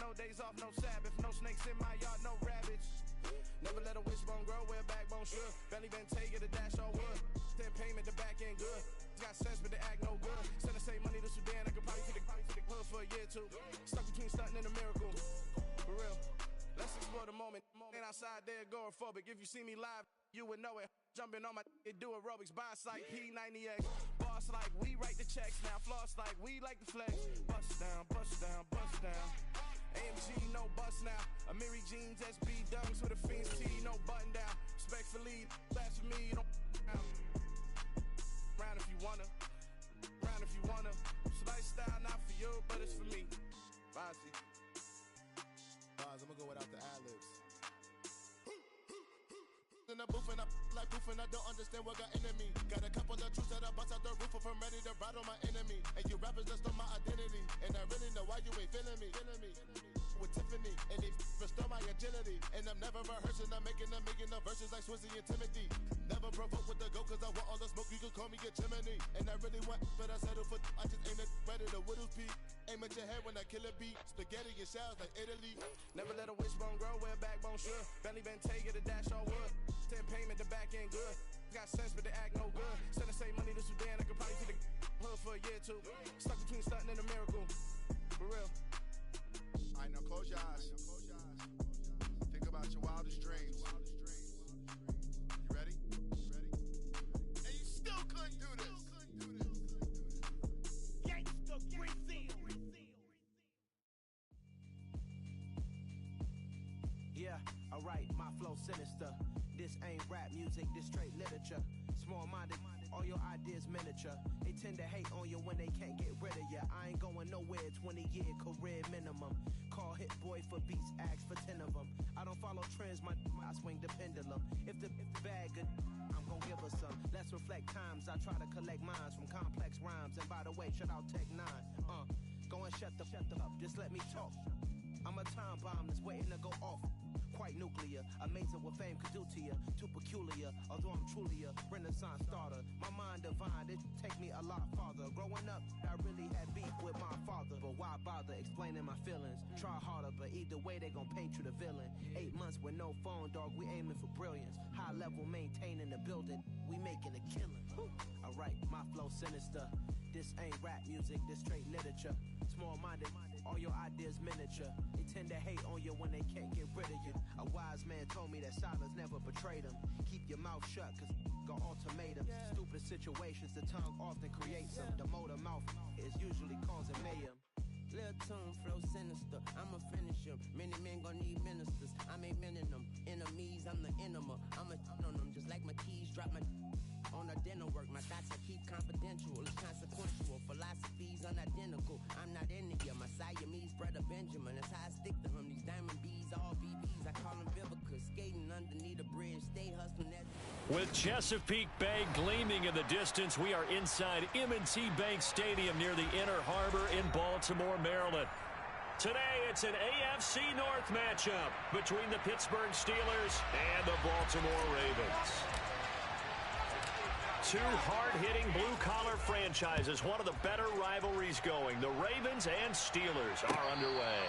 no days off, no Sabbath, no snakes in my yard, no rabbits. Never let a wishbone grow where a backbone should. Belly been taking a dash all wood. Then payment, the back end good. Got sense, but they act no good. Send the same money to Sudan, I could probably take the hood for a year or two. Stuck between stunting and a miracle. For real. Let's explore the moment. Ain't outside there agoraphobic. If you see me live, you would know it. Jumping on my do aerobics, buy like P90X. Boss like we write the checks now. Floss like we like the flex. Bust down, bust down, bust down. AMG, no bust now. Amiri jeans, SB dunks with a Fiends T, no button down. Respectfully, that's for me, don't down. Round if you wanna, round if you wanna. It's lifestyle, not for you, but it's for me. Bossy. Bars, I'm gonna go without the ad-libs. In the booth and I like proof and I don't understand what got into me. Got a couple of truths that I bust out the roof if I'm ready to battle my enemy. And you rappers just stole my identity, and I really know why you ain't feeling me. With Tiffany, and they restore my agility. And I'm never rehearsing, I'm making a million of verses like Swizzy and Timothy. Never provoke with the go, cause I want all the smoke, you can call me a chimney. And I really want, but I settle for, I just aim it ready to Whittles Peak. Aim at your head when I kill a beat. Spaghetti and shells like Italy. Never let a wishbone grow where a backbone should. Belly been taking a dash all wood. Then payment, the back end good. Got sense, but they act no good. Send the same money to Sudan, I could probably take the hood for a year or two. Stuck between stunting and a miracle. For real. All right, now close your eyes. Think about your wildest dreams. You ready? And you still couldn't do this. Gangsta Brazil. Yeah, alright, my flow sinister. This ain't rap music, this straight literature. Small-minded, all your ideas miniature. They tend to hate on you when they can't get rid of you. I ain't going nowhere, 20-year career minimum. Call Hit Boy for beats, ask for 10 of them. I don't follow trends, I swing the pendulum. If the bag good, I'm gon' give her some. Let's reflect times, I try to collect minds from complex rhymes. And by the way, shout out Tech 9. Go and shut the up, just let me talk. I'm a time bomb that's waiting to go off. Quite nuclear, amazing what fame could do to you. Too peculiar, although I'm truly a renaissance starter. My mind divine, it take me a lot farther. Growing up, I really had beef with my father. But why bother explaining my feelings? Try harder, but either way they gon' paint you the villain. 8 months with no phone, dog, we aiming for brilliance. High level maintaining the building, we making a killing. Alright, my flow sinister. This ain't rap music, this straight literature. Small-minded, all your ideas miniature. They tend to hate on you when they can't get rid of you. A wise man told me that silence never betrayed him. Keep your mouth shut, cause got ultimatums. Stupid situations, the tongue often creates them. The motor mouth is usually causing mayhem. Lil' tune, flow sinister, I'ma finish him. Many men gon' need ministers, I'm a men in them. Enemies, I'm the enema, I'm a on them. Just like my keys, drop my on our dinner work. My thoughts I keep confidential, it's consequential. Philosophies unidentical, I'm not India. My Siamese brother Benjamin, that's how I stick to him. These diamond bees, all BBs, I call them Vivica. Skating underneath a bridge, stay hustling that. With Chesapeake Bay gleaming in the distance, we are inside M&T Bank Stadium near the Inner Harbor in Baltimore, Maryland. Today, it's an AFC North matchup between the Pittsburgh Steelers and the Baltimore Ravens. Two hard-hitting blue-collar franchises, one of the better rivalries going. The Ravens and Steelers are underway.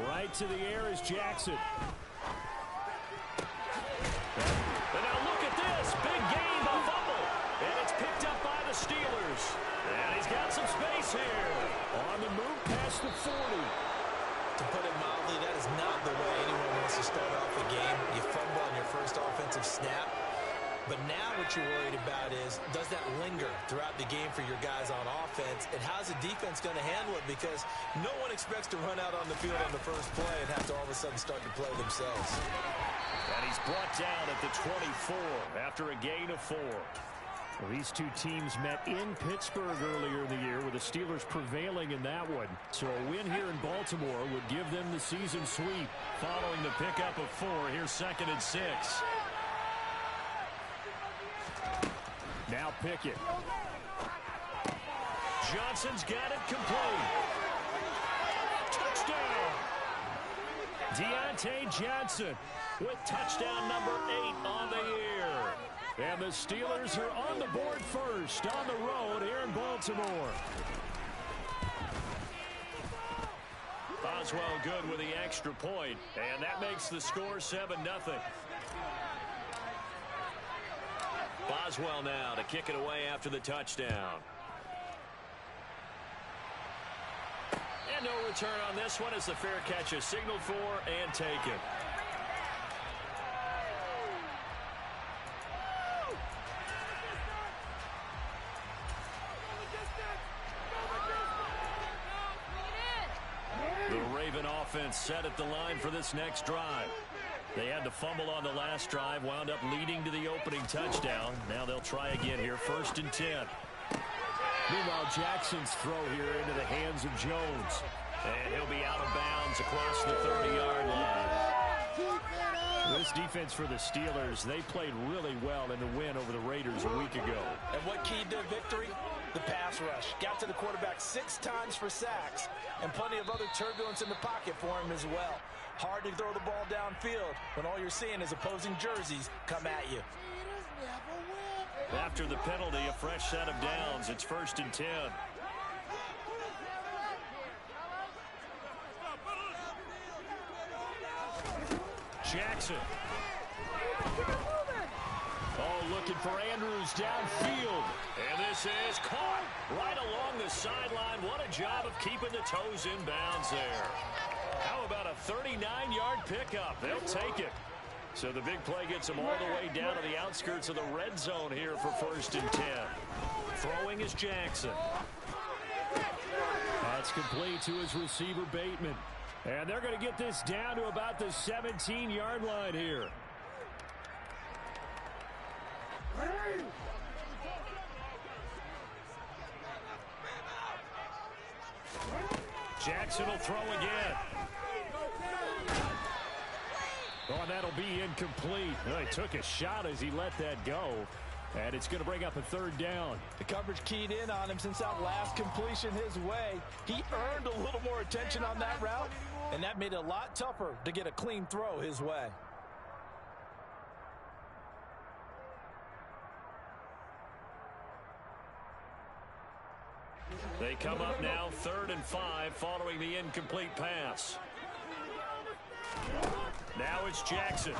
Right to the air is Jackson. And now look at this. Big gain, a fumble. And it's picked up by the Steelers. And he's got some space here. On the move past the 40. To put it mildly, that is not the way anyone wants to start off a game. You fumble on your first offensive snap. But now what you're worried about is, does that linger throughout the game for your guys on offense? And how's the defense going to handle it? Because no one expects to run out on the field on the first play and have to all of a sudden start to play themselves. And he's brought down at the 24 after a gain of 4. Well, these two teams met in Pittsburgh earlier in the year with the Steelers prevailing in that one. So a win here in Baltimore would give them the season sweep. Following the pickup of 4, here's 2nd and 6. Now Pickett. Johnson's got it complete. Touchdown. Deontay Johnson with touchdown number 8 on the year. And the Steelers are on the board first on the road here in Baltimore. Boswell good with the extra point, and that makes the score 7-0. Boswell now to kick it away after the touchdown. And no return on this one as the fair catch is signaled for and taken. Offense set at the line for this next drive. They had to fumble on the last drive, wound up leading to the opening touchdown. Now they'll try again here, 1st and 10. Meanwhile, Jackson's throw here into the hands of Jones. And he'll be out of bounds across the 30-yard line. This defense for the Steelers, they played really well in the win over the Raiders a week ago. And what keyed their victory? The pass rush. Got to the quarterback 6 times for sacks, and plenty of other turbulence in the pocket for him as well. Hard to throw the ball downfield when all you're seeing is opposing jerseys come at you. After the penalty, a fresh set of downs. It's 1st and 10. Jackson. Oh, looking for Andrews downfield. And this is caught right along the sideline. What a job of keeping the toes in bounds there. How about a 39-yard pickup? They'll take it. So the big play gets them all the way down to the outskirts of the red zone here for 1st and 10. Throwing is Jackson. That's complete to his receiver, Bateman. And they're going to get this down to about the 17-yard line here. Jackson will throw again. Oh, and that'll be incomplete. Well, he took a shot as he let that go. And it's going to bring up a 3rd down. The coverage keyed in on him since that last completion his way. He earned a little more attention on that route, and that made it a lot tougher to get a clean throw his way. They come up now 3rd and 5 following the incomplete pass. Now it's Jackson.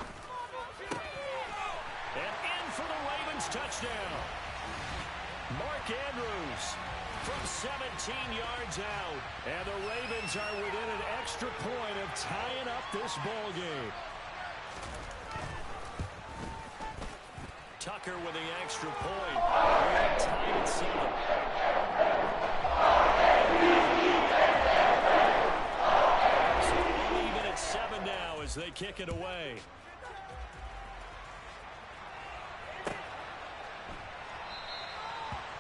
And in for the Ravens touchdown. Mark Andrews from 17 yards out. And the Ravens are within an extra point of tying up this ball game. Tucker with the extra point. We're tied at 7. So even at 7 now as they kick it away.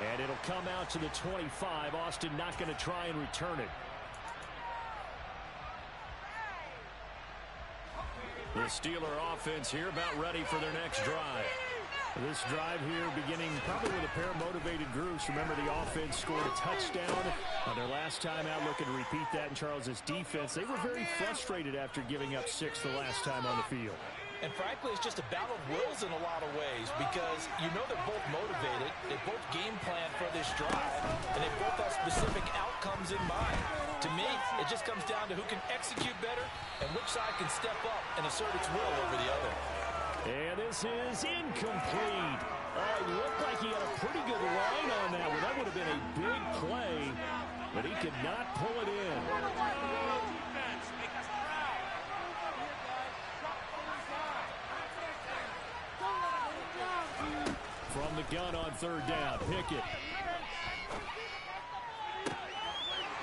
And it'll come out to the 25. Austin not going to try and return it. The Steeler offense here about ready for their next drive. This drive here beginning probably with a pair of motivated groups. Remember, the offense scored a touchdown on their last time out, looking to repeat that in Charles's defense. They were very frustrated after giving up 6 the last time on the field. And frankly, it's just a battle of wills in a lot of ways because you know they're both motivated, they both game plan for this drive, and they both have specific outcomes in mind. To me, it just comes down to who can execute better and which side can step up and assert its will over the other. And this is incomplete. It looked like he had a pretty good line on that one. That would have been a big play, but he could not pull it in. From the gun on 3rd down, Pickett.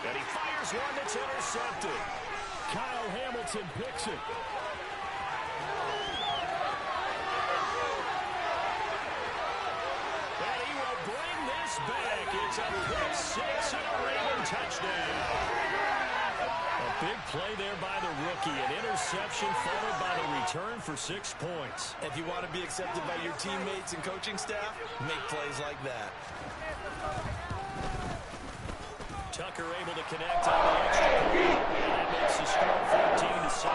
And he fires one that's intercepted. Kyle Hamilton picks it. And he will It's back. It's a pick six and a Raven touchdown. A big play there by the rookie. An interception followed by the return for 6 points. If you want to be accepted by your teammates and coaching staff, make plays like that. Tucker able to connect on the extra point. And that makes the score 14-7.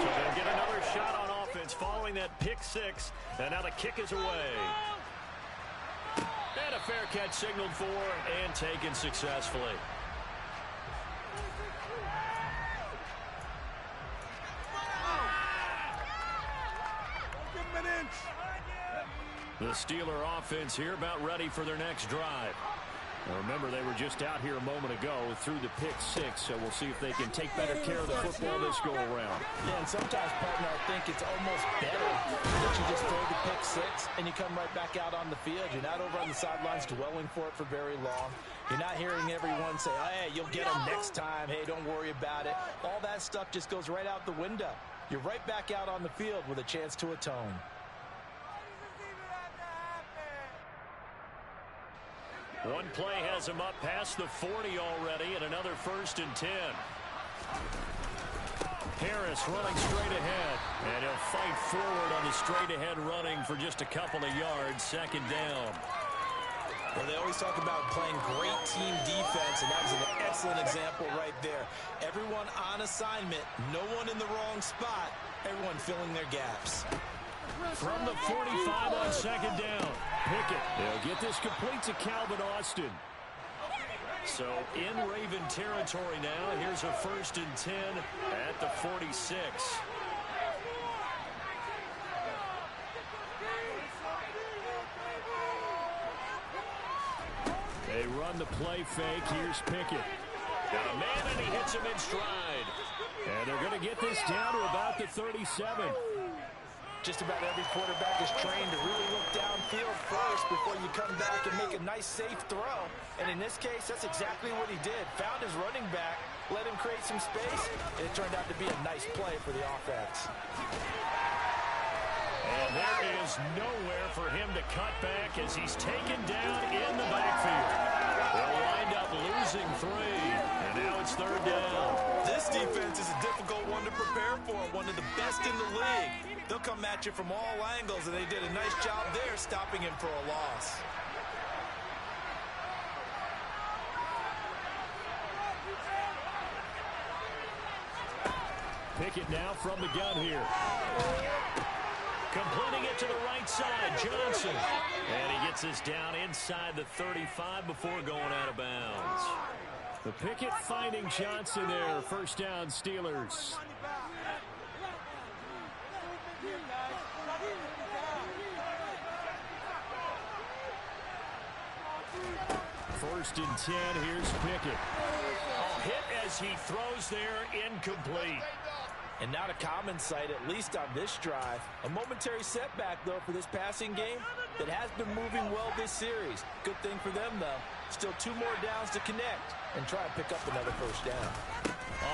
So they'll get another shot on offense following that pick six. And now the kick is away. And a fair catch signaled for and taken successfully. The Steeler offense here about ready for their next drive. Now remember, they were just out here a moment ago through the pick six, so we'll see if they can take better care of the football this go-around. Yeah, and sometimes, partner, I think it's almost better that you just throw the pick six and you come right back out on the field. You're not over on the sidelines dwelling for it for very long. You're not hearing everyone say, oh, hey, you'll get them next time. Hey, don't worry about it. All that stuff just goes right out the window. You're right back out on the field with a chance to atone. One play has him up past the 40 already, and another 1st and 10. Harris running straight ahead, and he'll fight forward on the straight-ahead running for just a couple of yards, 2nd down. Well, they always talk about playing great team defense, and that was an excellent example right there. Everyone on assignment, no one in the wrong spot, everyone filling their gaps. From the 45 on 2nd down, Pickett. They'll get this complete to Calvin Austin. So in Raven territory now. Here's a 1st and 10 at the 46. They run the play fake. Here's Pickett. Got a man, and he hits him in stride. And they're going to get this down to about the 37. Just about every quarterback is trained to really look downfield first before you come back and make a nice, safe throw. And in this case, that's exactly what he did. Found his running back, let him create some space, and it turned out to be a nice play for the offense. And there is nowhere for him to cut back as he's taken down in the backfield. They'll wind up losing 3, and now it's 3rd down. This defense is a difficult one to prepare for, one of the best in the league. They'll come at you from all angles, and they did a nice job there stopping him for a loss. Pickett now from the gun here. Completing it to the right side, Johnson. And he gets this down inside the 35 before going out of bounds. The Pickett finding Johnson there. 1st down, Steelers. First and 10, here's Pickett. A hit as he throws there, incomplete. And not a common sight, at least on this drive. A momentary setback, though, for this passing game that has been moving well this series. Good thing for them, though. Still 2 more downs to connect and try and pick up another 1st down.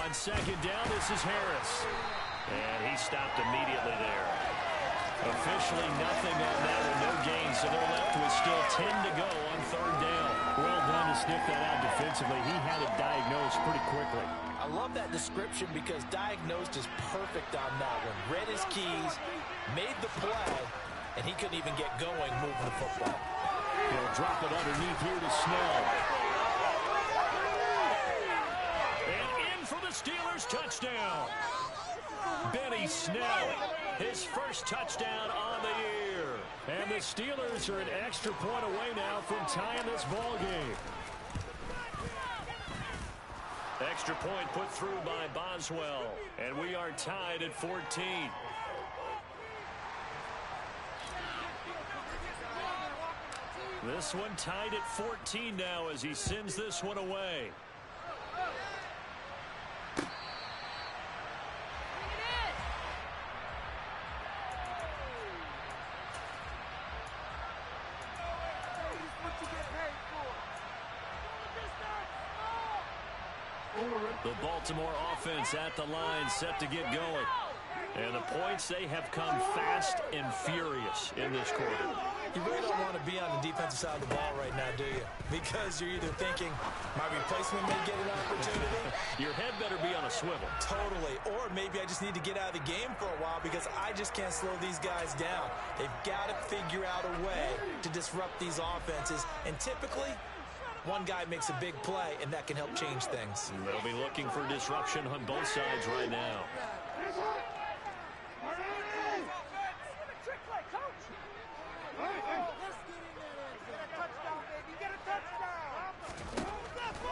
On 2nd down, this is Harris. And he stopped immediately there. Officially nothing on that and no gain, so they're left with still 10 to go on 3rd down. Well done to sniff that out defensively. He had it diagnosed pretty quickly. I love that description because diagnosed is perfect on that one. Read his keys, made the play, and he couldn't even get going moving the football. He'll drop it underneath here to Snell. And in for the Steelers touchdown. Benny Snell, his 1st touchdown on the year. And the Steelers are an extra point away now from tying this ball game. Extra point put through by Boswell. And we are tied at 14. This one tied at 14 now as he sends this one away. The Baltimore offense at the line, set to get going. And the points, they have come fast and furious in this quarter. You really don't want to be on the defensive side of the ball right now, do you? Because you're either thinking, my replacement may get an opportunity. Your head better be on a swivel. Totally. Or maybe I just need to get out of the game for a while because I just can't slow these guys down. They've got to figure out a way to disrupt these offenses. And typically, one guy makes a big play, and that can help change things. They'll be looking for disruption on both sides right now.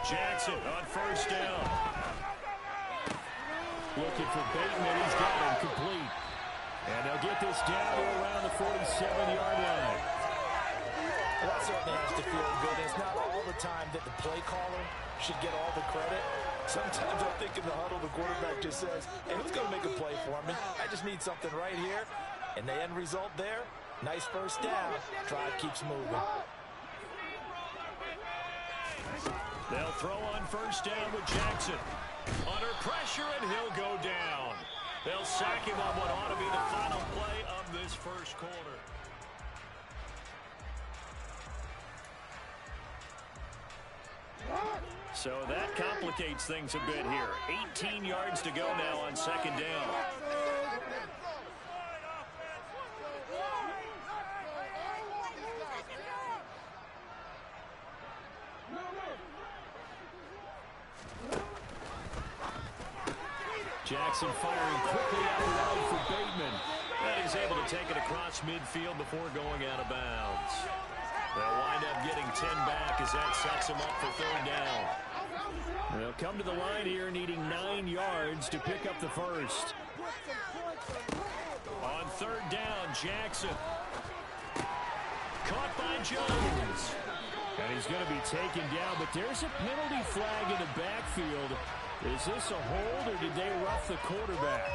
Jackson on first down. Looking for Bateman. He's got him complete. And they'll get this down to around the 47-yard line. Well, that certainly has to feel good. It's not all the time that the play caller should get all the credit. Sometimes I think in the huddle, the quarterback just says, hey, who's going to make a play for me? I just need something right here. And the end result there, nice first down. Drive keeps moving. They'll throw on first down with Jackson. Under pressure, and he'll go down. They'll sack him on what ought to be the final play of this first quarter. So that complicates things a bit here. 18 yards to go now on second down. Jackson firing quickly out wide for Bateman. And he's able to take it across midfield before going out of bounds. They'll wind up getting 10 back as that sets him up for third down. They'll come to the line here needing 9 yards to pick up the first. On third down, Jackson. Caught by Jones. And he's going to be taken down, but there's a penalty flag in the backfield. Is this a hold, or did they rough the quarterback?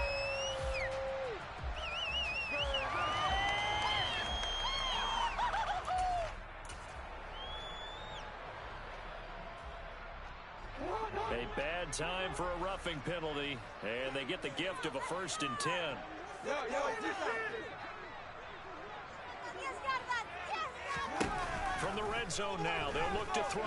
A bad time for a roughing penalty, and they get the gift of a 1st and 10. From the red zone now, they'll look to throw.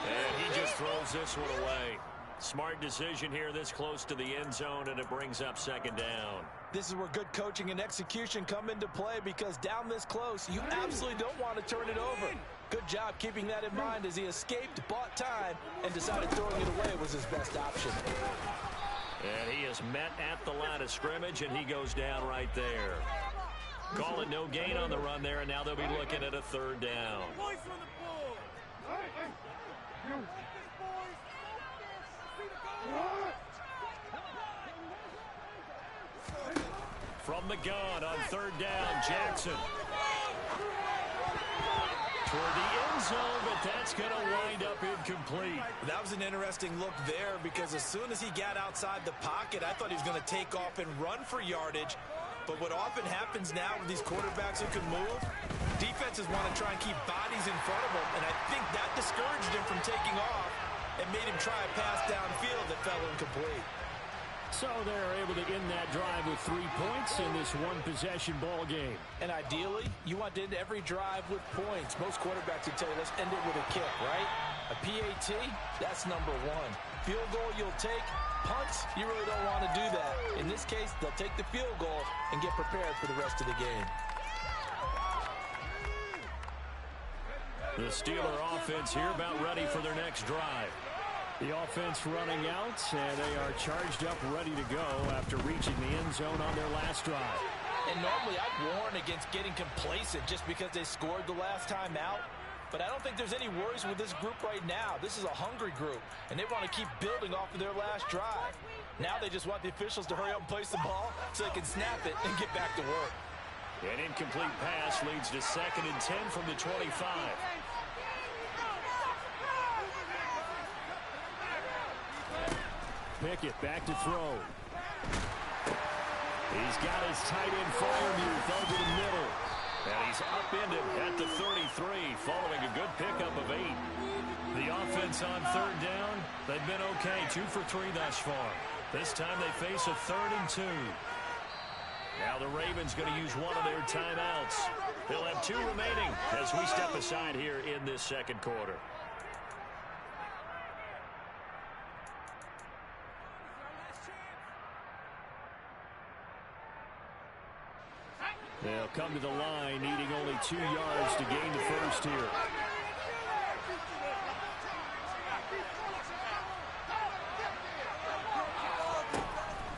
And he just throws this one away. Smart decision here this close to the end zone, and it brings up second down. This is where good coaching and execution come into play, because down this close, you absolutely don't want to turn it over. Good job keeping that in mind as he escaped, bought time, and decided throwing it away was his best option. And he is met at the line of scrimmage, and he goes down right there. Call it no gain on the run there, and now they'll be looking at a third down. From the gun on third down, Jackson. Toward the end zone, but that's going to wind up incomplete. That was an interesting look there, because as soon as he got outside the pocket, I thought he was going to take off and run for yardage. But what often happens now with these quarterbacks who can move, defenses want to try and keep bodies in front of them, and I think that discouraged him from taking off and made him try a pass downfield that fell incomplete. So they're able to end that drive with 3 points in this one-possession ball game. And ideally, you want to end every drive with points. Most quarterbacks would tell you, let's end it with a kick, right? A PAT, that's number one. Field goal you'll take. Punts, you really don't want to do that. In this case, they'll take the field goal and get prepared for the rest of the game. The Steeler offense here about ready for their next drive. The offense running out, and they are charged up, ready to go after reaching the end zone on their last drive. And normally I'd warn against getting complacent just because they scored the last time out. But I don't think there's any worries with this group right now. This is a hungry group, and they want to keep building off of their last drive. Now they just want the officials to hurry up and place the ball so they can snap it and get back to work. An incomplete pass leads to 2nd and 10 from the 25. Pickett back to throw. He's got his tight end Freiermuth over the middle. And he's upended at the 33 following a good pickup of 8. The offense on third down, they've been okay, 2 for 3 thus far. This time they face a 3rd and 2. Now the Ravens going to use one of their timeouts. They'll have 2 remaining as we step aside here in this second quarter. They'll come to the line, needing only 2 yards to gain the first here.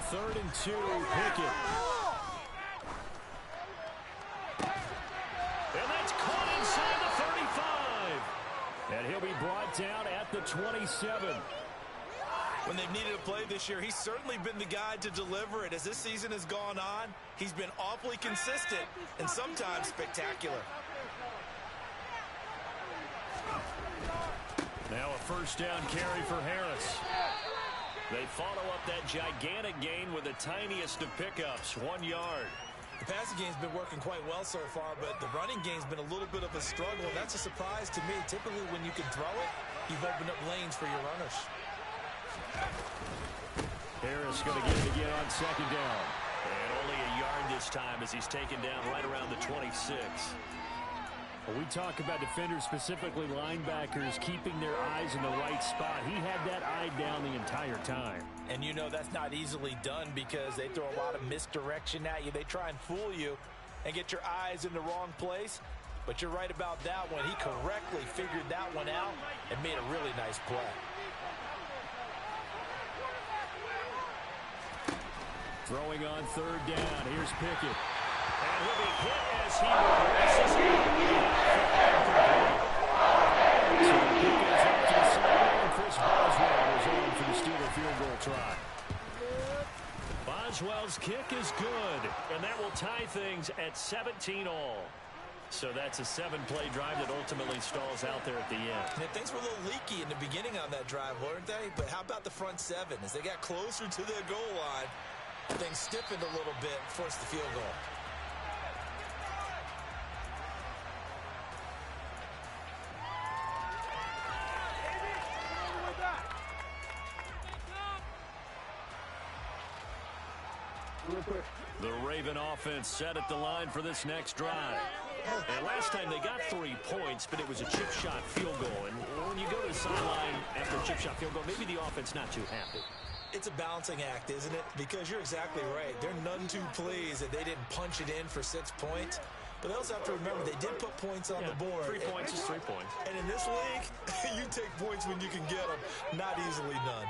Third and 2, Pickett. And that's caught inside the 35. And he'll be brought down at the 27. When they've needed a play this year, he's certainly been the guy to deliver it. As this season has gone on, he's been awfully consistent and sometimes spectacular. Now a first down carry for Harris. They follow up that gigantic gain with the tiniest of pickups, 1 yard. The passing game's been working quite well so far, but the running game's been a little bit of a struggle, and that's a surprise to me. Typically, when you can throw it, you've opened up lanes for your runners. Harris going to get it again on second down. And only a yard this time as he's taken down right around the 26. Well, we talk about defenders, specifically linebackers, keeping their eyes in the right spot. He had that eye down the entire time. And you know that's not easily done because they throw a lot of misdirection at you. They try and fool you and get your eyes in the wrong place. But you're right about that one. He correctly figured that one out and made a really nice play. Throwing on third down. Here's Pickett. And he'll be hit as he progresses. So Pickett is off to the side, and Chris Boswell is on for the Steeler field goal try. Boswell's kick is good, and that will tie things at 17 all. So that's a 7-play drive that ultimately stalls out there at the end. And things were a little leaky in the beginning on that drive, weren't they? But how about the front 7? As they got closer to the goal line, things stiffened a little bit, forced the field goal. The Raven offense set at the line for this next drive. And last time they got 3 points, but it was a chip shot field goal. And when you go to the sideline after a chip shot field goal, maybe the offense not too happy. It's a balancing act, isn't it? Because you're exactly right. They're none too pleased that they didn't punch it in for 6 points. But they also have to remember they did put points on the board. 3 points is 3 points. And in this league, you take points when you can get them. Not easily done.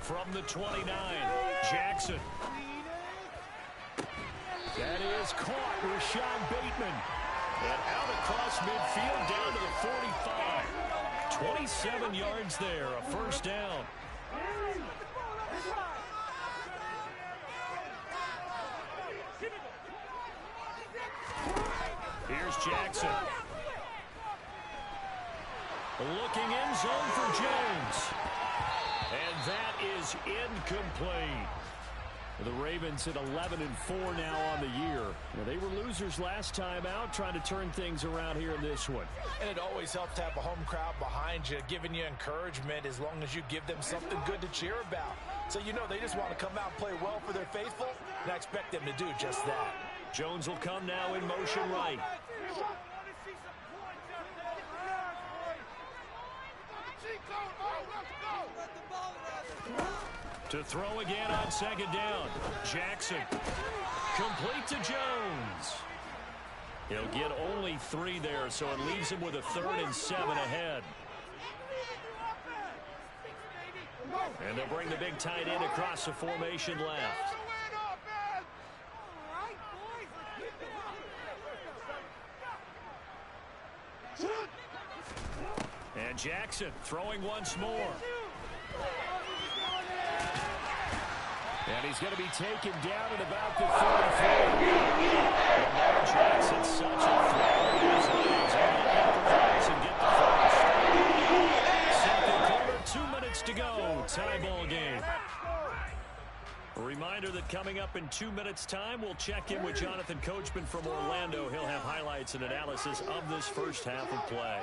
From the 29, Jackson. That is caught, Rashad Bateman. And out across midfield down to the 45. 27 yards there, a first down. Here's Jackson. Looking end zone for Jones. And that is incomplete. The Ravens at 11-4 now on the year. Now, they were losers last time out, trying to turn things around here in this one. And it always helps to have a home crowd behind you, giving you encouragement as long as you give them something good to cheer about. So you know they just want to come out and play well for their faithful, and I expect them to do just that. Jones will come now in motion right. To throw again on second down. Jackson. Complete to Jones. He'll get only 3 there, so it leaves him with a 3rd and 7 ahead. And they'll bring the big tight end across the formation left. And Jackson throwing once more. And he's going to be taken down at about the 33. And Jackson's such a threat with his legs. He'll improvise and get the first. Second quarter, 2 minutes to go. Tie ball game. A reminder that coming up in 2 minutes' time, we'll check in with Jonathan Coachman from Orlando. He'll have highlights and analysis of this first half of play.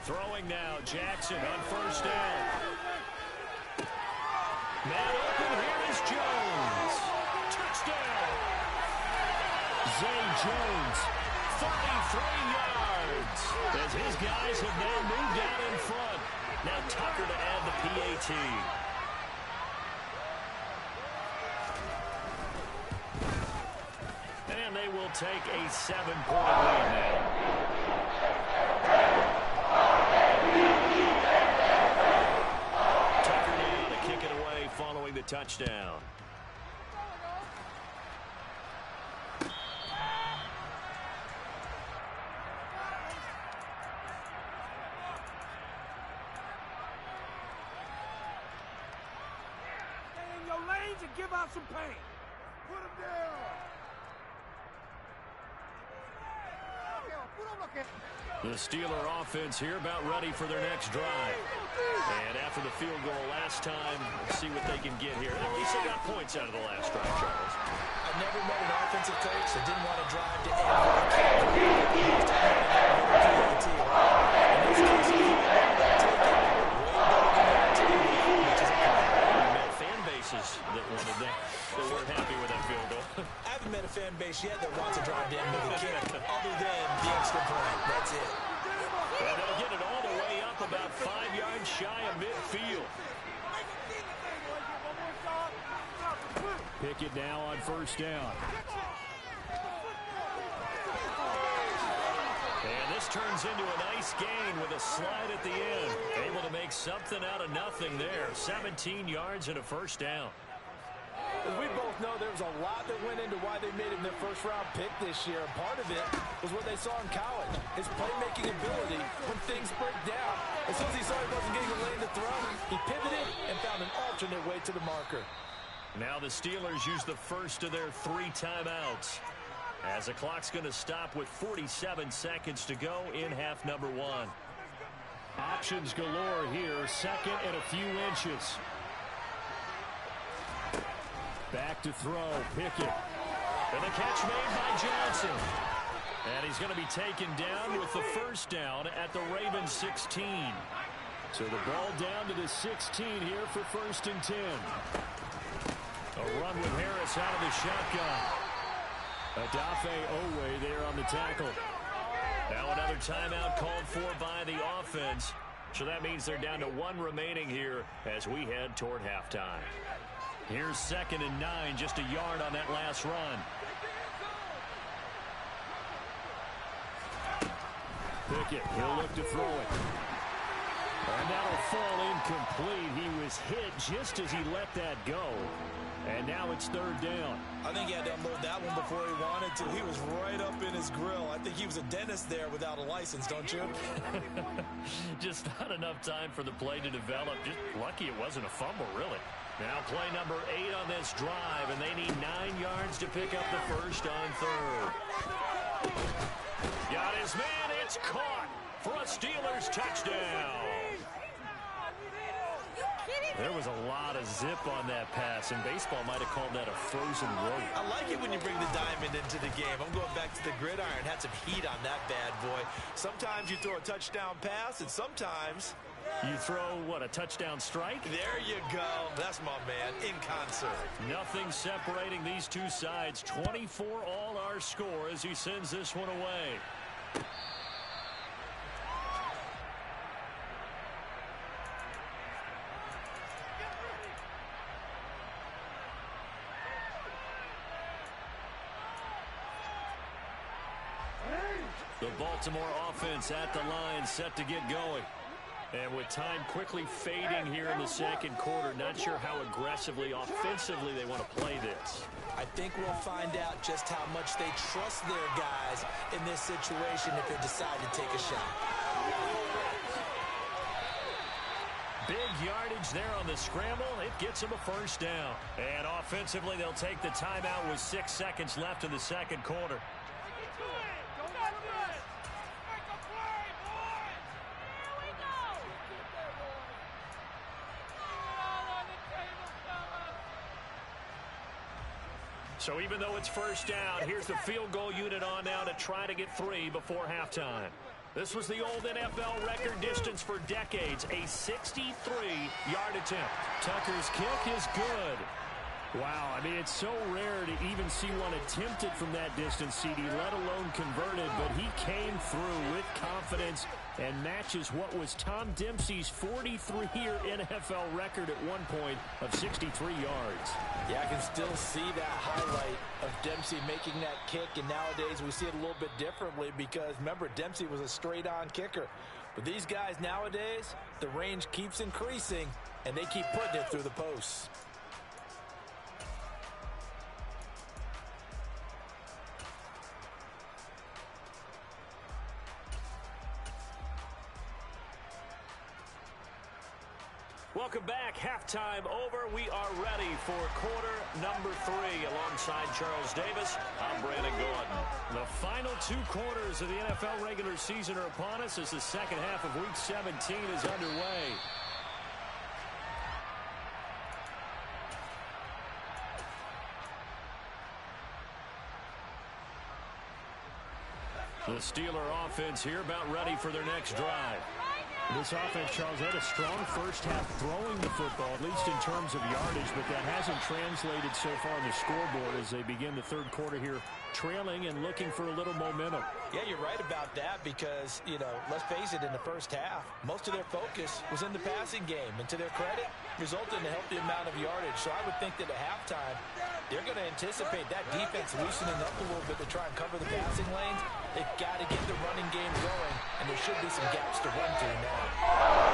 Throwing now, Jackson on first down. Man open, here is Jones. Touchdown. Zay Jones, 33 yards. As his guys have now moved out in front. Now Tucker to add the PAT. And they will take a 7-point lead now. Tucker now to kick it away following the touchdown. To give out some pain. Put him down. The Steeler offense here about ready for their next drive. And after the field goal last time, we'll see what they can get here. At least they got points out of the last drive, Charles. I've never met an offensive coach that didn't want to drive to end very carefully. He used to have PAT, right? In this case, he take it way better than that team, which is a fan bases that wanted that weren't happy with that field goal. I haven't met a fan base yet that wants to drive to end of the game, other than the extra point. That's it. And they'll get it all the way up about 5 yards shy of midfield. Pickett now on first down. And this turns into a nice gain with a slide at the end. Able to make something out of nothing there. 17 yards and a first down. As we both know, there was a lot that went into why they made him their first-round pick this year. And part of it was what they saw in college, his playmaking ability when things break down. As soon as he saw he wasn't getting a lane to throw, he pivoted and found an alternate way to the marker. Now the Steelers use the first of their 3 timeouts, as the clock's going to stop with 47 seconds to go in half number 1. Options galore here, second and a few inches. Back to throw, Pickett. And the catch made by Johnson. And he's going to be taken down with the first down at the Ravens 16. So the ball down to the 16 here for 1st and 10. A run with Harris out of the shotgun. Odafe Owe there on the tackle. Now another timeout called for by the offense. So that means they're down to 1 remaining here as we head toward halftime. Here's 2nd and 9, just a yard on that last run. Pickett, he'll look to throw it. And that'll fall incomplete. He was hit just as he let that go. And now it's 3rd down. I think he had to unload that one before he wanted to. He was right up in his grill. I think he was a dentist there without a license, don't you? Just not enough time for the play to develop. Just lucky it wasn't a fumble, really. Now play number 8 on this drive, and they need 9 yards to pick up the first on 3rd. Got his man. It's caught for a Steelers touchdown. There was a lot of zip on that pass, and baseball might have called that a frozen rope. I like it when you bring the diamond into the game. I'm going back to the gridiron. Had some heat on that bad boy. Sometimes you throw a touchdown pass, and sometimes you throw, what, a touchdown strike? There you go. That's my man, in concert. Nothing separating these two sides. 24 all our score as he sends this one away. The Baltimore offense at the line, set to get going. And with time quickly fading here in the second quarter, not sure how aggressively, offensively they want to play this. I think we'll find out just how much they trust their guys in this situation if they decide to take a shot. Big yardage there on the scramble. It gets them a first down. And offensively, they'll take the timeout with 6 seconds left in the second quarter. So even though it's first down, here's the field goal unit on now to try to get 3 before halftime. This was the old NFL record distance for decades, a 63-yard attempt. Tucker's kick is good. Wow, I mean, it's so rare to even see one attempted from that distance, CD, let alone converted, but he came through with confidence and matches what was Tom Dempsey's 43-year NFL record at one point of 63 yards. Yeah, I can still see that highlight of Dempsey making that kick, and nowadays we see it a little bit differently because, remember, Dempsey was a straight-on kicker. But these guys nowadays, the range keeps increasing, and they keep putting it through the posts. Welcome back. Halftime over. We are ready for quarter number 3. Alongside Charles Davis, I'm Brandon Gordon. The final 2 quarters of the NFL regular season are upon us as the second half of Week 17 is underway. The Steeler offense here about ready for their next drive. This offense, Charles, had a strong first half throwing the football, at least in terms of yardage, but that hasn't translated so far on the scoreboard as they begin the third quarter here, trailing and looking for a little momentum. Yeah, you're right about that because, you know, let's face it, in the first half, most of their focus was in the passing game, and to their credit, resulted in a healthy amount of yardage. So I would think that at halftime, they're going to anticipate that defense loosening up a little bit to try and cover the passing lanes. They've got to get the running game going, and there should be some gaps to run through now.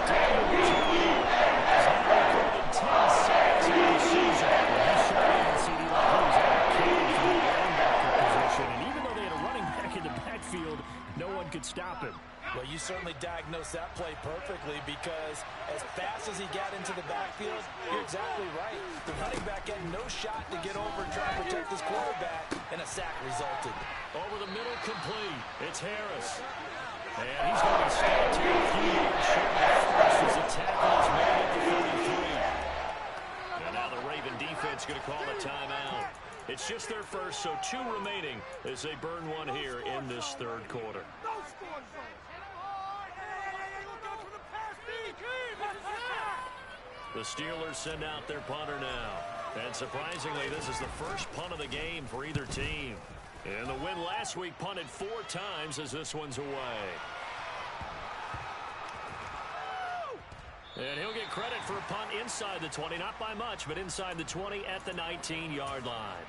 Daniel has not recorded 10 sacks in the season. He certainly CD like he was allocated for the linebacker position, and even though they had a running back in the backfield, no one could stop him. Well, you certainly diagnosed that play perfectly because as fast as he got into the backfield, you're exactly right. The running back had no shot to get over and try to protect his quarterback, and a sack resulted. Over the middle, complete. It's Harris. And he's going to stand to a few yards short of the first as the tackle is made at the 43. And now the Raven defense going to call a timeout. It's just their first, so 2 remaining as they burn one here in this third quarter. The Steelers send out their punter now. And surprisingly, this is the first punt of the game for either team. And the win last week punted 4 times as this one's away. And he'll get credit for a punt inside the 20, not by much, but inside the 20 at the 19-yard line.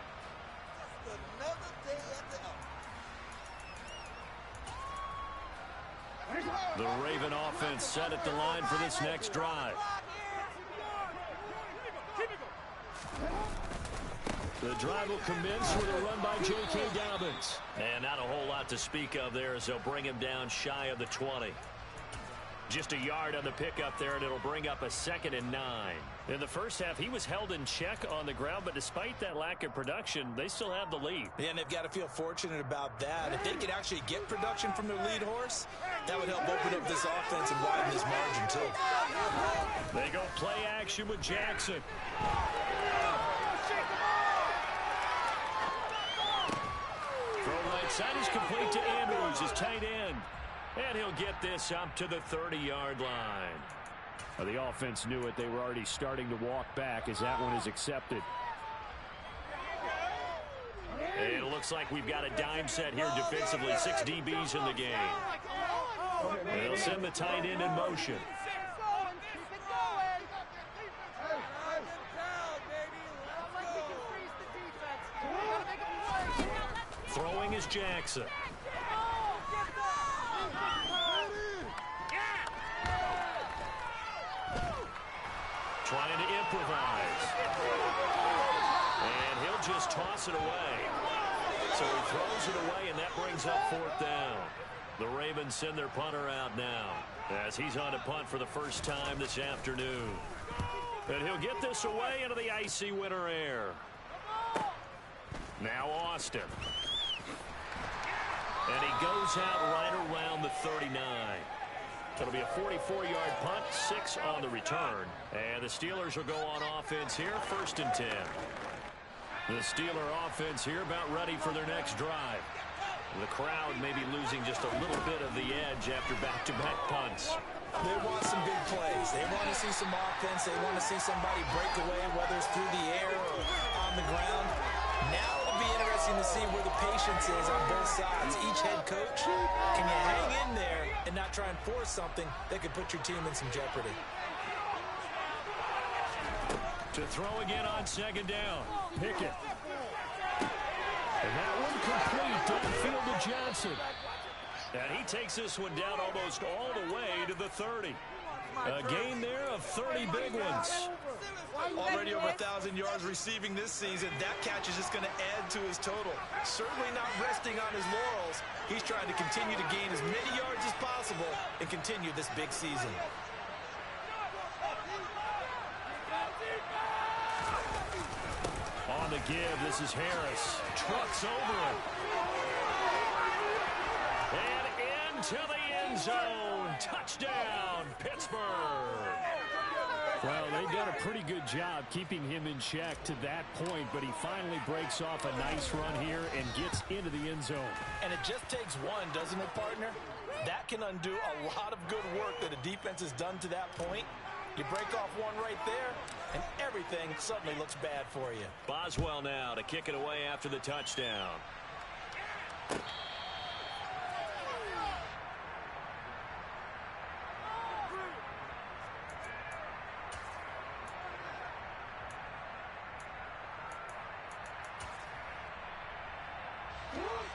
The Raven offense set at the line for this next drive. The drive will commence with a run by J.K. Dobbins. And not a whole lot to speak of there as they'll bring him down shy of the 20. Just a yard on the pickup there, and it'll bring up a 2nd and 9. In the first half, he was held in check on the ground, but despite that lack of production, they still have the lead. Yeah, and they've got to feel fortunate about that. If they could actually get production from their lead horse, that would help open up this offense and widen this margin, too. They go play action with Jackson. Throw right side is complete to Andrews, his tight end. And he'll get this up to the 30-yard line. Well, the offense knew it. They were already starting to walk back as that one is accepted. And it looks like we've got a dime set here defensively. 6 DBs in the game. They'll send the tight end in motion. Throwing is Jackson. Trying to improvise. And he'll just toss it away. So he throws it away, and that brings up 4th down. The Ravens send their punter out now as he's on to punt for the first time this afternoon. And he'll get this away into the icy winter air. Now Austin. And he goes out right around the 39. It'll be a 44-yard punt, 6 on the return. And the Steelers will go on offense here, 1st and 10. The Steeler offense here about ready for their next drive. The crowd may be losing just a little bit of the edge after back-to-back punts. They want some big plays. They want to see some offense. They want to see somebody break away, whether it's through the air or on the ground. Now it'll be interesting to see where the patience is on both sides. Each head coach, can you hang in there and not try and force something that could put your team in some jeopardy? To throw again on second down. Pickett. And that one complete downfield to Johnson. And he takes this one down almost all the way to the 30. A gain there of 30 big ones. Already over 1,000 yards receiving this season. That catch is just going to add to his total. Certainly not resting on his laurels. He's trying to continue to gain as many yards as possible and continue this big season. On the give, this is Harris. Trucks over him. And into the end zone. Touchdown, Pittsburgh. Well, they've done a pretty good job keeping him in check to that point, but he finally breaks off a nice run here and gets into the end zone. And it just takes one, doesn't it, partner? That can undo a lot of good work that a defense has done to that point. You break off one right there, and everything suddenly looks bad for you. Boswell now to kick it away after the touchdown.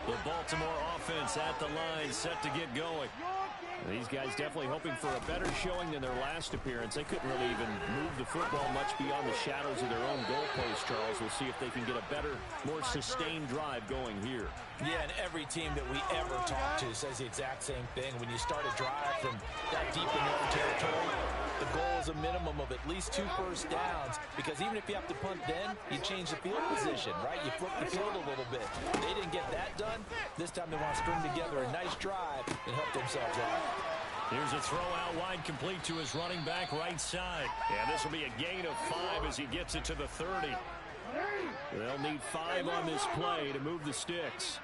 The Baltimore offense at the line, set to get going. These guys definitely hoping for a better showing than their last appearance. They couldn't really even move the football much beyond the shadows of their own goalpost, Charles. We'll see if they can get a better, more sustained drive going here. Yeah, and every team that we ever talk to says the exact same thing. When you start a drive from that deep in your own territory, the goal is a minimum of at least 2 first downs, because even if you have to punt then, you change the field position, right? You flip the field a little bit. They didn't get that done. This time they want to string together a nice drive and help themselves out. Here's a throw out wide, complete to his running back right side. And this will be a gain of 5 as he gets it to the 30. They'll need 5 on this play to move the sticks.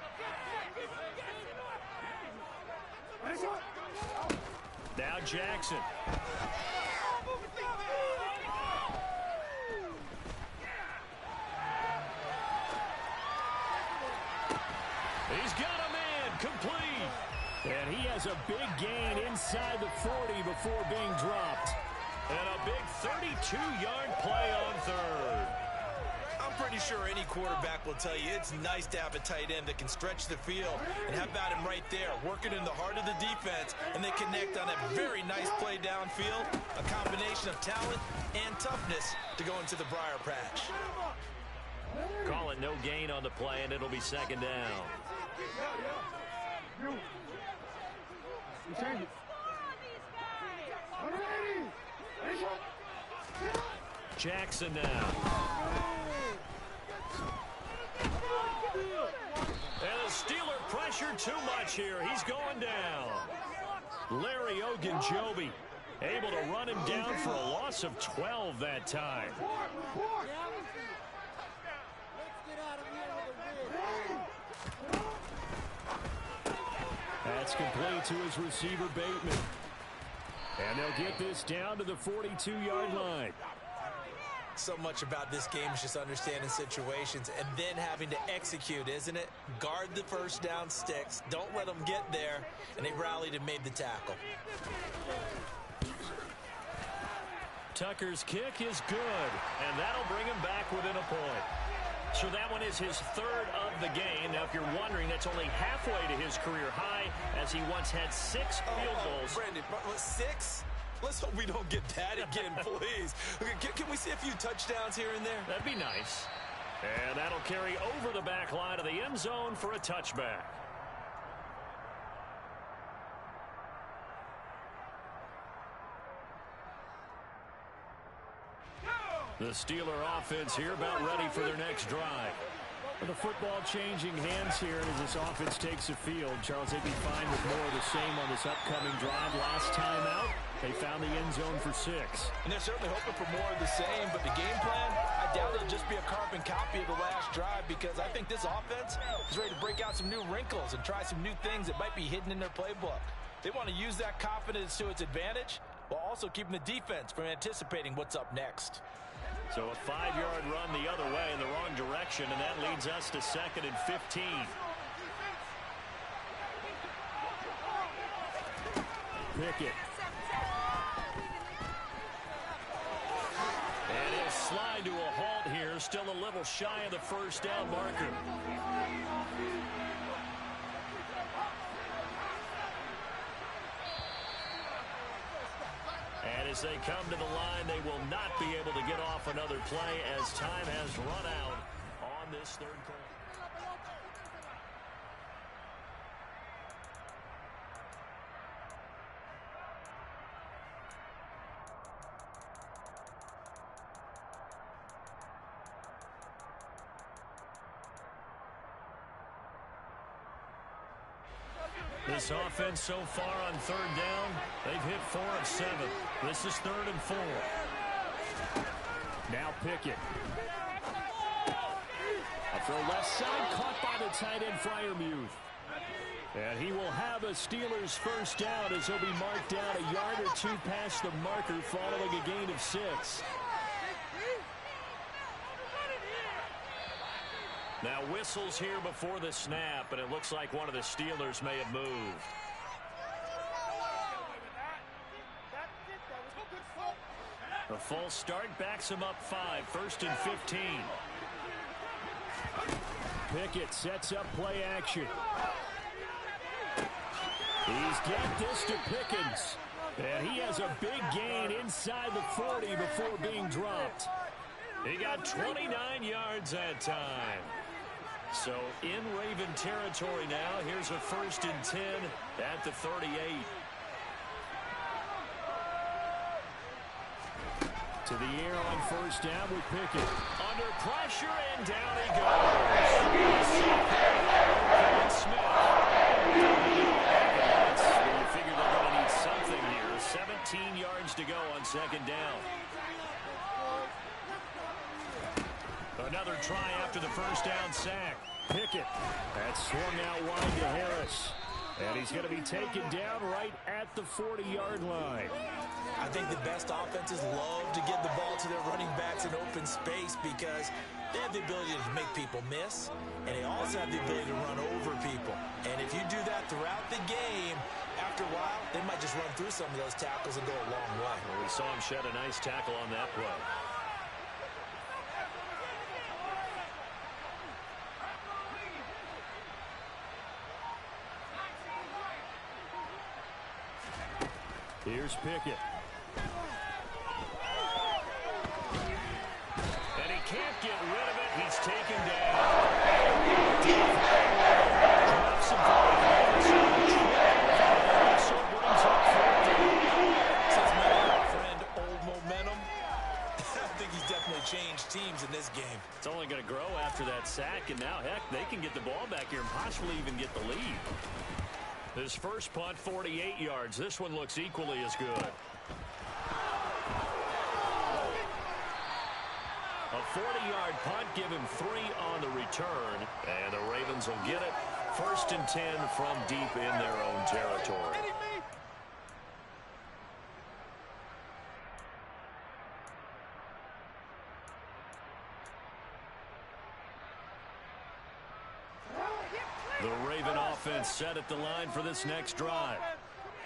Now Jackson. He's got a man, complete. And he has a big gain inside the 40 before being dropped. And a big 32-yard play on third. I'm pretty sure any quarterback will tell you it's nice to have a tight end that can stretch the field. And how about him right there, working in the heart of the defense, and they connect on a very nice play downfield. A combination of talent and toughness to go into the briar patch. Call it no gain on the play, and it'll be second down. Jackson now. And the Steeler pressure too much here. He's going down. Larry Ogunjobi able to run him down for a loss of 12 that time. That's complete to his receiver, Bateman. And they'll get this down to the 42-yard line. So much about this game is just understanding situations and then having to execute, isn't it? Guard the first down sticks. Don't let them get there. And they rallied and made the tackle. Tucker's kick is good, and that'll bring him back within a point. So that one is his third of the game. Now, if you're wondering, that's only halfway to his career high, as he once had 6 field goals. Brandon, 6? Let's hope we don't get that again, please. Can we see a few touchdowns here and there? That'd be nice. And that'll carry over the back line of the end zone for a touchback. The Steeler offense here about ready for their next drive. The football changing hands here as this offense takes the field. Charles, they'd be fine with more of the same on this upcoming drive. Last time out, they found the end zone for 6. And they're certainly hoping for more of the same, but the game plan, I doubt it'll just be a carbon copy of the last drive because I think this offense is ready to break out some new wrinkles and try some new things that might be hidden in their playbook. They want to use that confidence to its advantage while also keeping the defense from anticipating what's up next. So a 5-yard run the other way in the wrong direction, and that leads us to 2nd and 15. Pickett. And he'll slide to a halt here, still a little shy of the first down marker. And as they come to the line, they will not be able to get off another play as time has run out on this third quarter. This offense so far on 3rd down, they've hit 4 of 7. This is 3rd and 4. Now Pickett. A throw left side, caught by the tight end Freiermuth. And he will have a Steelers first down as he'll be marked down a yard or 2 past the marker following a gain of 6. Now whistles here before the snap, and it looks like one of the Steelers may have moved. The full start backs him up 5, 1st and 15. Pickett sets up play action. He's got this to Pickens. And he has a big gain inside the 40 before being dropped. He got 29 yards that time. So in Raven territory now. Here's a 1st and 10 at the 38. To the air on 1st down with Pickett. Under pressure, and down he goes. Smith. You figure they're going to need something here. 17 yards to go on 2nd down. Another try after the 1st down sack. Pickett. That's swung out wide to Harris. And he's going to be taken down right at the 40-yard line. I think the best offenses love to give the ball to their running backs in open space because they have the ability to make people miss, and they also have the ability to run over people. And if you do that throughout the game, after a while, they might just run through some of those tackles and go a long way. Well, we saw him shed a nice tackle on that play. Here's Pickett. And he can't get rid of it. He's taken down. Drops him so brings up 4th. Says my friend, old momentum. I think he's definitely changed teams in this game. It's only going to grow after that sack, and now, heck, they can get the ball back here and possibly even get the lead. His first punt, 48 yards. This one looks equally as good. A 40-yard punt, give him 3 on the return. And the Ravens will get it. 1st and 10 from deep in their own territory. The Raven offense set at the line for this next drive.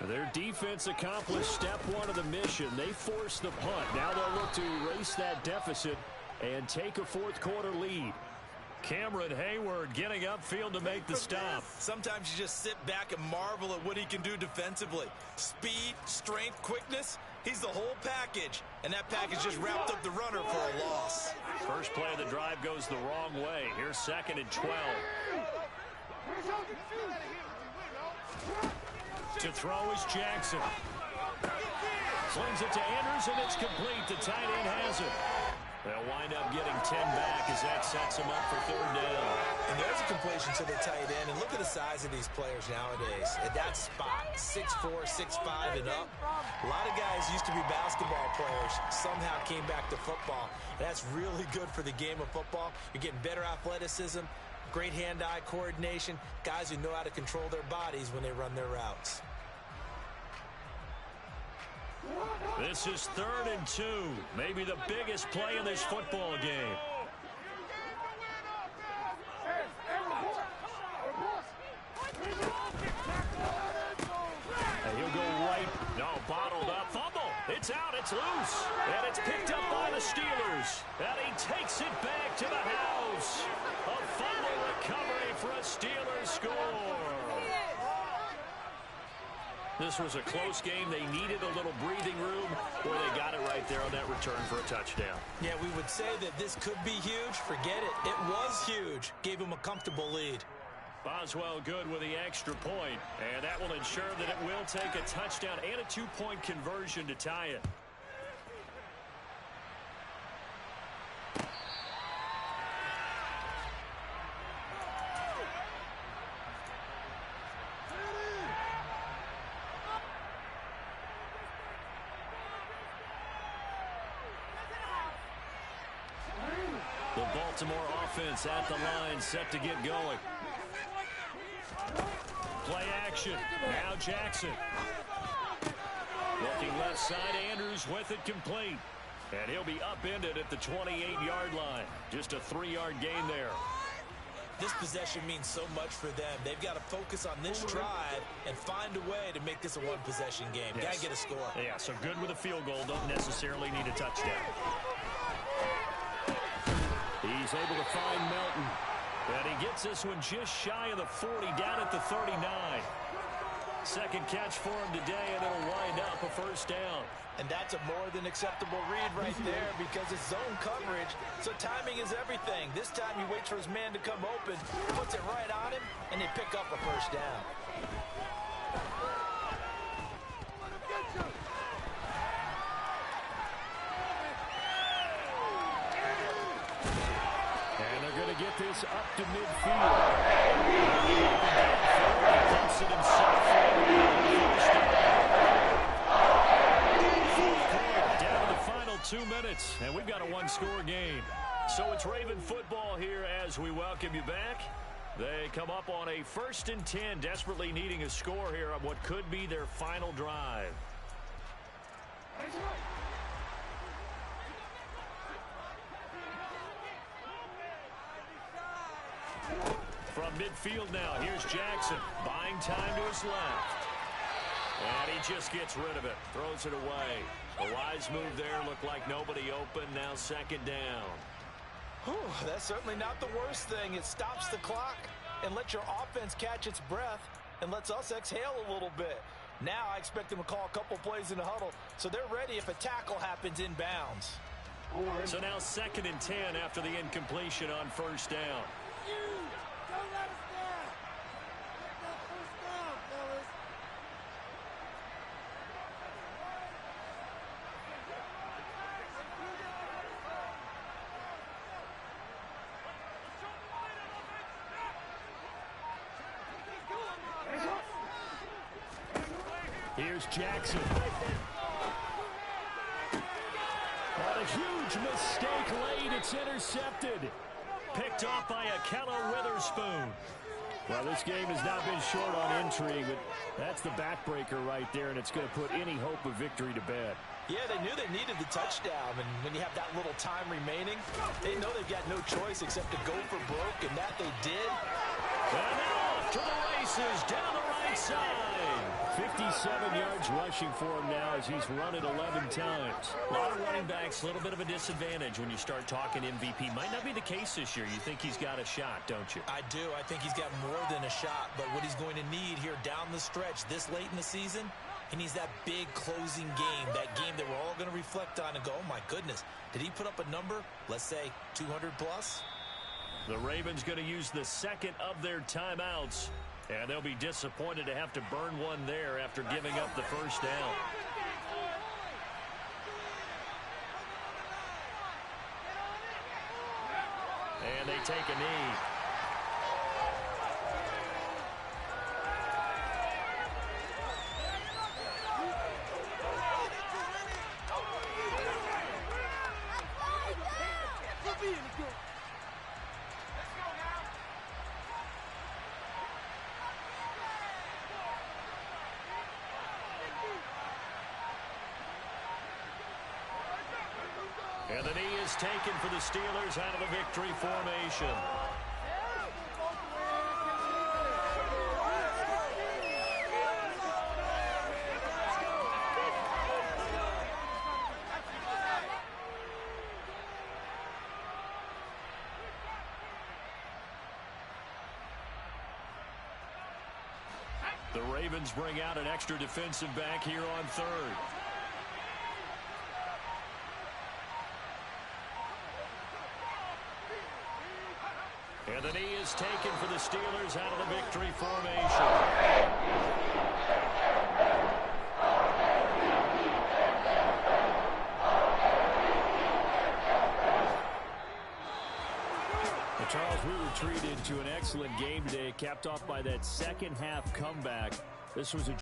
Their defense accomplished step 1 of the mission. They forced the punt. Now they'll look to erase that deficit and take a 4th quarter lead. Cameron Hayward getting upfield to make the stop. Sometimes you just sit back and marvel at what he can do defensively. Speed, strength, quickness. He's the whole package. And that package just wrapped up the runner for a loss. First play of the drive goes the wrong way. Here's 2nd and 12. To throw is Jackson. Slings it to Anderson. It's complete. The tight end has it. They'll wind up getting 10 back as that sets them up for third down. And there's a completion to the tight end. And look at the size of these players nowadays. At that spot, 6'4", 6'5", and up. A lot of guys used to be basketball players, somehow came back to football. And that's really good for the game of football. You're getting better athleticism, great hand-eye coordination, guys who know how to control their bodies when they run their routes. This is 3rd and 2. Maybe the biggest play in this football game. And he'll go right. No, bottled up. Fumble. It's out. It's loose. And it's picked up by the Steelers. And he takes it back to the house. A fumble recovery for a Steelers score. This was a close game. They needed a little breathing room, where they got it right there on that return for a touchdown. Yeah, we would say that this could be huge. Forget it. It was huge. Gave him a comfortable lead. Boswell good with the extra point, and that will ensure that it will take a touchdown and a 2-point conversion to tie it. The Baltimore offense at the line, set to get going. Play action. Now Jackson. Looking left side, Andrews with it complete. And he'll be upended at the 28-yard line. Just a 3-yard gain there. This possession means so much for them. They've got to focus on this drive and find a way to make this a one-possession game. Yes. Got to get a score. Yeah, so good with a field goal. Don't necessarily need a touchdown. He's able to find Melton. And he gets this one just shy of the 40, down at the 39. Second catch for him today, and it'll wind up a first down. And that's a more than acceptable read right there because it's zone coverage, so timing is everything. This time he waits for his man to come open, puts it right on him, and they pick up a first down. And they're going to get this up to midfield. Dumps it himself. Down to the final 2 minutes, and we've got a one-score game. So it's Raven football here as we welcome you back. They come up on a 1st and 10, desperately needing a score here on what could be their final drive. From midfield now, here's Jackson. Buying time to his left. And he just gets rid of it. Throws it away. A wise move there. Looked like nobody open. Now 2nd down. Whew, that's certainly not the worst thing. It stops the clock and lets your offense catch its breath and lets us exhale a little bit. Now I expect them to call a couple plays in the huddle so they're ready if a tackle happens inbounds. So now 2nd and 10 after the incompletion on 1st down. Don't let us down. Get that first down, fellas. Here's Jackson. What a huge mistake late. It's intercepted. Picked off by Akello Witherspoon. Well, this game has not been short on intrigue, but that's the backbreaker right there, and it's going to put any hope of victory to bed. Yeah, they knew they needed the touchdown, and when you have that little time remaining, they know they've got no choice except to go for broke, and that they did. And now off to the races, down the right side. 57 yards rushing for him now as he's run it 11 times. A lot of running backs, a little bit of a disadvantage when you start talking MVP. Might not be the case this year. You think he's got a shot, don't you? I do. I think he's got more than a shot, but what he's going to need here down the stretch this late in the season, he needs that big closing game, that game that we're all going to reflect on and go, oh, my goodness, did he put up a number, let's say 200 plus? The Ravens going to use the second of their timeouts, and they'll be disappointed to have to burn one there after giving up the first down. And they take a knee. And the knee is taken for the Steelers out of the victory formation. The Ravens bring out an extra defensive back here on third. And the knee is taken for the Steelers out of the victory formation. Charles, we retreated to an excellent game today, capped off by that second half comeback. This was a